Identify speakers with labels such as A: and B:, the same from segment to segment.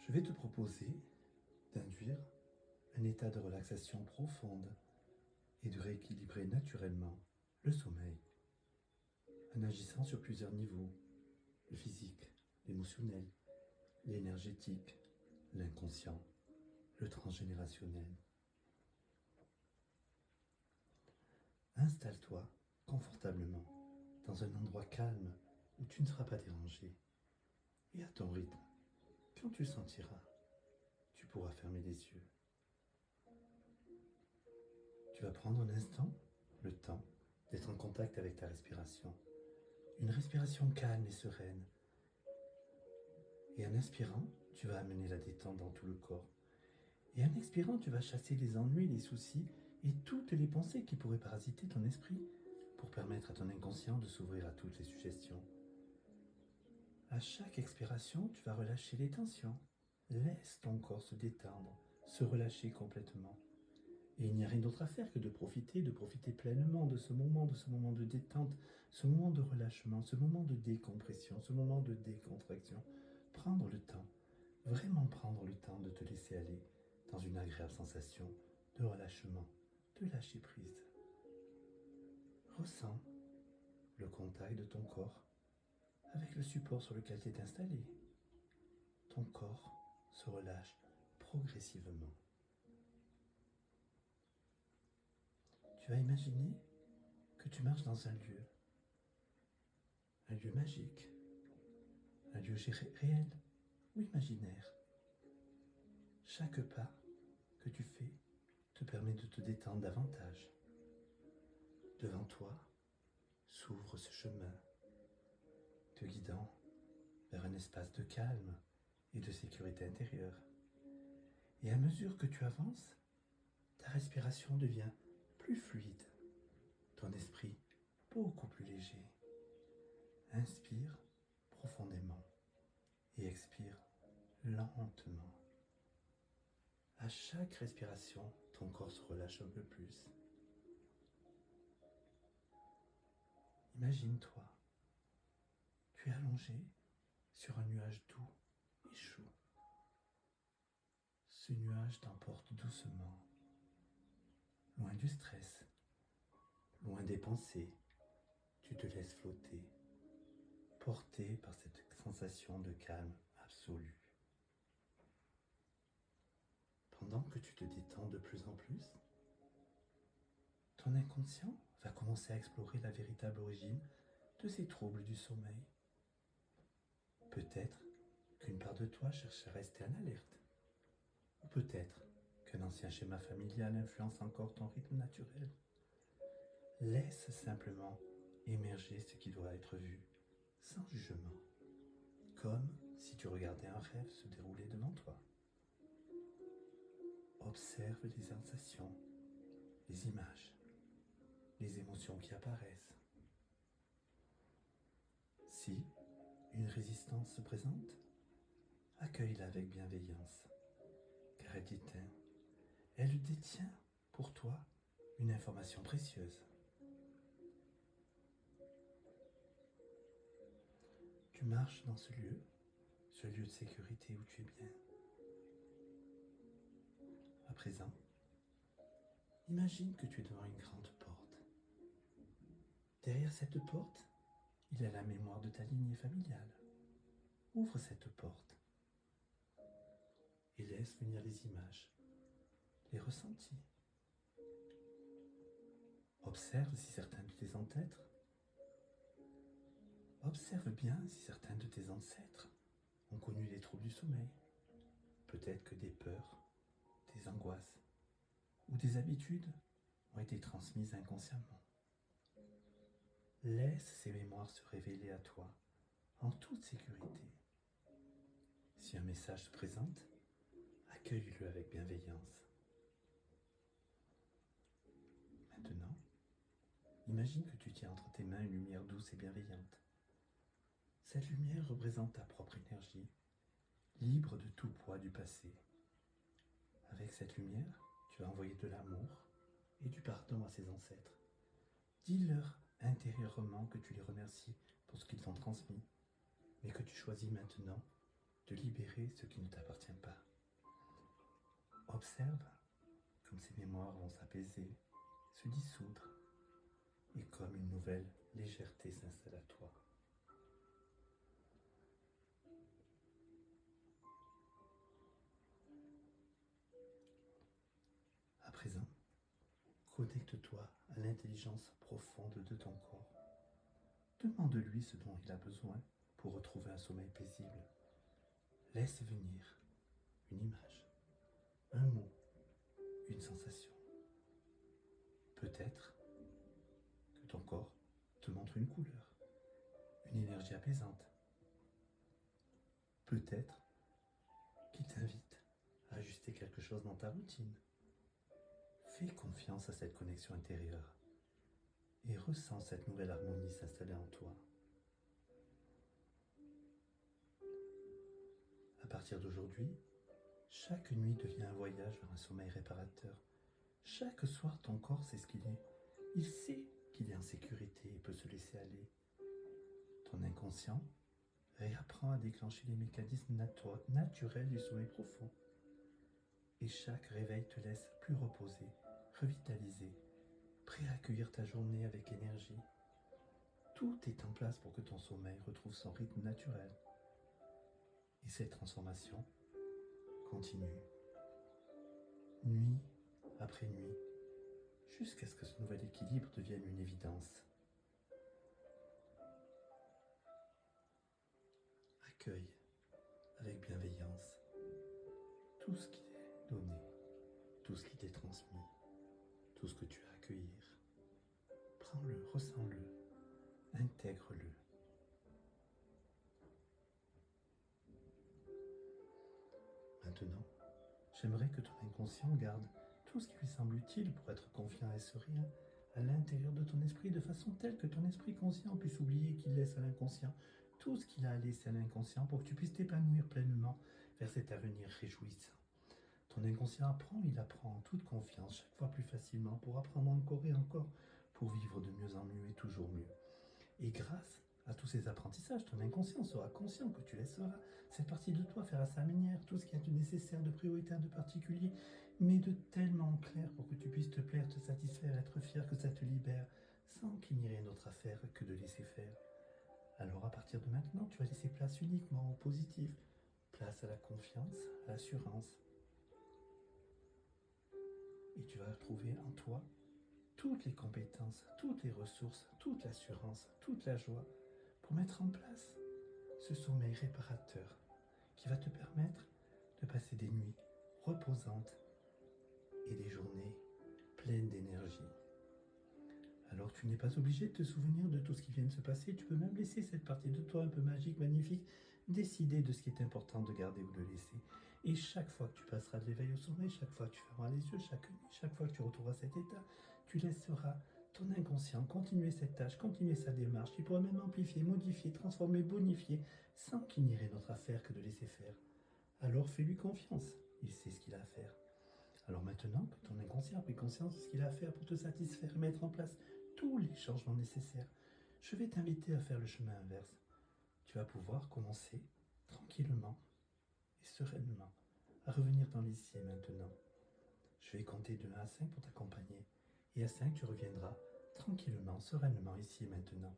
A: Je vais te proposer d'induire un état de relaxation profonde et de rééquilibrer naturellement le sommeil en agissant sur plusieurs niveaux, le physique, l'émotionnel, l'énergétique, l'inconscient, le transgénérationnel. Installe-toi confortablement dans un endroit calme où tu ne seras pas dérangé et à ton rythme. Quand tu le sentiras, tu pourras fermer les yeux. Tu vas prendre un instant, le temps, d'être en contact avec ta respiration. Une respiration calme et sereine. Et en inspirant, tu vas amener la détente dans tout le corps. Et en expirant, tu vas chasser les ennuis, les soucis et toutes les pensées qui pourraient parasiter ton esprit pour permettre à ton inconscient de s'ouvrir à toutes les suggestions. À chaque expiration, tu vas relâcher les tensions. Laisse ton corps se détendre, se relâcher complètement. Et il n'y a rien d'autre à faire que de profiter pleinement de ce moment de détente, ce moment de relâchement, ce moment de décompression, ce moment de décontraction. Prendre le temps, vraiment prendre le temps de te laisser aller dans une agréable sensation de relâchement, de lâcher prise. Ressens le contact de ton corps avec le support sur lequel tu es installé. Ton corps se relâche progressivement. Tu vas imaginer que tu marches dans un lieu magique, un lieu réel ou imaginaire. Chaque pas que tu fais te permet de te détendre davantage. Devant toi s'ouvre ce chemin, te guidant vers un espace de calme et de sécurité intérieure. Et à mesure que tu avances, ta respiration devient plus fluide, ton esprit beaucoup plus léger. Inspire profondément et expire lentement. À chaque respiration, ton corps se relâche un peu plus. Imagine-toi, tu es allongé sur un nuage doux et chaud. Ce nuage t'emporte doucement, loin du stress, loin des pensées. Tu te laisses flotter, porté par cette sensation de calme absolu. Pendant que tu te détends de plus en plus, ton inconscient va commencer à explorer la véritable origine de ces troubles du sommeil. Peut-être qu'une part de toi cherche à rester en alerte. Ou peut-être qu'un ancien schéma familial influence encore ton rythme naturel. Laisse simplement émerger ce qui doit être vu, sans jugement, comme si tu regardais un rêve se dérouler devant toi. Observe les sensations, les images, les émotions qui apparaissent. Si une résistance se présente, accueille-la avec bienveillance, car elle détient pour toi une information précieuse. Tu marches dans ce lieu de sécurité où tu es bien. À présent, imagine que tu es devant une grande porte. Derrière cette porte, il y a la mémoire de ta lignée familiale. Ouvre cette porte et laisse venir les images, les ressentis. Observe si certains de tes ancêtres, observe bien si certains de tes ancêtres ont connu les troubles du sommeil. Peut-être que des peurs, des angoisses ou des habitudes ont été transmises inconsciemment. Laisse ces mémoires se révéler à toi en toute sécurité. Si un message se présente, accueille-le avec bienveillance. Maintenant, imagine que tu tiens entre tes mains une lumière douce et bienveillante. Cette lumière représente ta propre énergie, libre de tout poids du passé. Avec cette lumière, tu vas envoyer de l'amour et du pardon à ces ancêtres. Dis-leur intérieurement que tu les remercies pour ce qu'ils t'ont transmis, mais que tu choisis maintenant de libérer ce qui ne t'appartient pas. Observe comme ces mémoires vont s'apaiser, se dissoudre, et comme une nouvelle légèreté s'installe à toi. À présent, connecte-toi à l'intelligence profonde de ton corps. Demande-lui ce dont il a besoin pour retrouver un sommeil paisible. Laisse venir une image, un mot, une sensation. Peut-être que ton corps te montre une couleur, une énergie apaisante. Peut-être qu'il t'invite à ajuster quelque chose dans ta routine. Fais confiance à cette connexion intérieure et ressens cette nouvelle harmonie s'installer en toi. À partir d'aujourd'hui, chaque nuit devient un voyage vers un sommeil réparateur. Chaque soir, ton corps sait ce qu'il est. Il sait qu'il est en sécurité et peut se laisser aller. Ton inconscient réapprend à déclencher les mécanismes naturels du sommeil profond. Et chaque réveil te laisse plus reposé, revitalisé, prêt à accueillir ta journée avec énergie. Tout est en place pour que ton sommeil retrouve son rythme naturel. Et cette transformation continue, nuit après nuit, jusqu'à ce que ce nouvel équilibre devienne une évidence. Accueille avec bienveillance tout ce qui t'est donné, tout ce qui t'est transmis, tout ce que tu as à accueillir. Prends-le, ressens-le, intègre-le. Maintenant, j'aimerais que ton inconscient garde tout ce qui lui semble utile pour être confiant et serein à l'intérieur de ton esprit de façon telle que ton esprit conscient puisse oublier qu'il laisse à l'inconscient tout ce qu'il a à laisser à l'inconscient pour que tu puisses t'épanouir pleinement vers cet avenir réjouissant. Ton inconscient il apprend en toute confiance, chaque fois plus facilement, pour apprendre encore et encore, pour vivre de mieux en mieux et toujours mieux. Et grâce à tous ces apprentissages, ton inconscient sera conscient que tu laisseras cette partie de toi faire à sa manière tout ce qu'il y a de nécessaire, de prioritaire, de particulier, mais de tellement clair pour que tu puisses te plaire, te satisfaire, être fier que ça te libère, sans qu'il n'y ait rien d'autre à faire que de laisser faire. Alors à partir de maintenant, tu vas laisser place uniquement au positif, place à la confiance, à l'assurance. Et tu vas trouver en toi toutes les compétences, toutes les ressources, toute l'assurance, toute la joie pour mettre en place ce sommeil réparateur qui va te permettre de passer des nuits reposantes et des journées pleines d'énergie. Alors tu n'es pas obligé de te souvenir de tout ce qui vient de se passer, tu peux même laisser cette partie de toi un peu magique, magnifique, décider de ce qui est important de garder ou de laisser. Et chaque fois que tu passeras de l'éveil au sommeil, chaque fois que tu fermeras les yeux, chaque fois que tu retrouveras cet état, tu laisseras ton inconscient continuer cette tâche, continuer sa démarche. Tu pourras même amplifier, modifier, transformer, bonifier, sans qu'il n'y ait rien d'autre à faire que de laisser faire. Alors fais-lui confiance, il sait ce qu'il a à faire. Alors maintenant que ton inconscient a pris conscience de ce qu'il a à faire pour te satisfaire et mettre en place tous les changements nécessaires, je vais t'inviter à faire le chemin inverse. Tu vas pouvoir commencer tranquillement et sereinement à revenir dans l'ici et maintenant. Je vais compter de 1 à 5 pour t'accompagner. Et à 5, tu reviendras tranquillement, sereinement, ici et maintenant,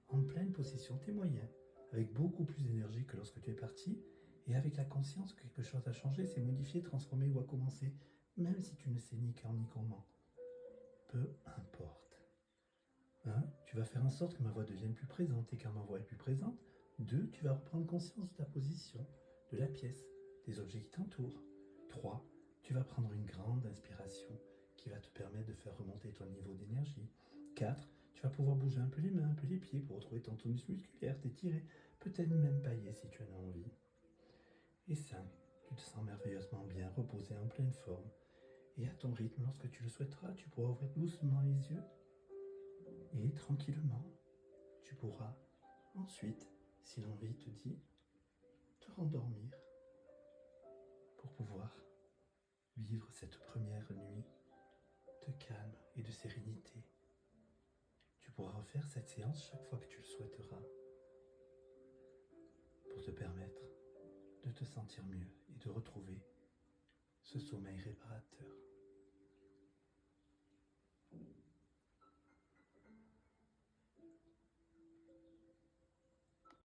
A: en pleine possession de tes moyens, avec beaucoup plus d'énergie que lorsque tu es parti, et avec la conscience que quelque chose a changé, s'est modifié, transformé ou a commencé, même si tu ne sais ni quand ni comment. Peu importe. 1. Tu vas faire en sorte que ma voix devienne plus présente, et quand ma voix est plus présente, 2. Tu vas reprendre conscience de ta position, de la pièce, des objets qui t'entourent. 3. Tu vas prendre une grande inspiration qui va te permettre de faire remonter ton niveau d'énergie. 4. Tu vas pouvoir bouger un peu les mains, un peu les pieds pour retrouver ton tonus musculaire, t'étirer, peut-être même pailler si tu en as envie. Et 5. Tu te sens merveilleusement bien, reposé en pleine forme. Et à ton rythme, lorsque tu le souhaiteras, tu pourras ouvrir doucement les yeux et tranquillement, tu pourras ensuite, si l'envie te dit, te rendormir pour pouvoir vivre cette première nuit de calme et de sérénité. Tu pourras refaire cette séance chaque fois que tu le souhaiteras pour te permettre de te sentir mieux et de retrouver ce sommeil réparateur.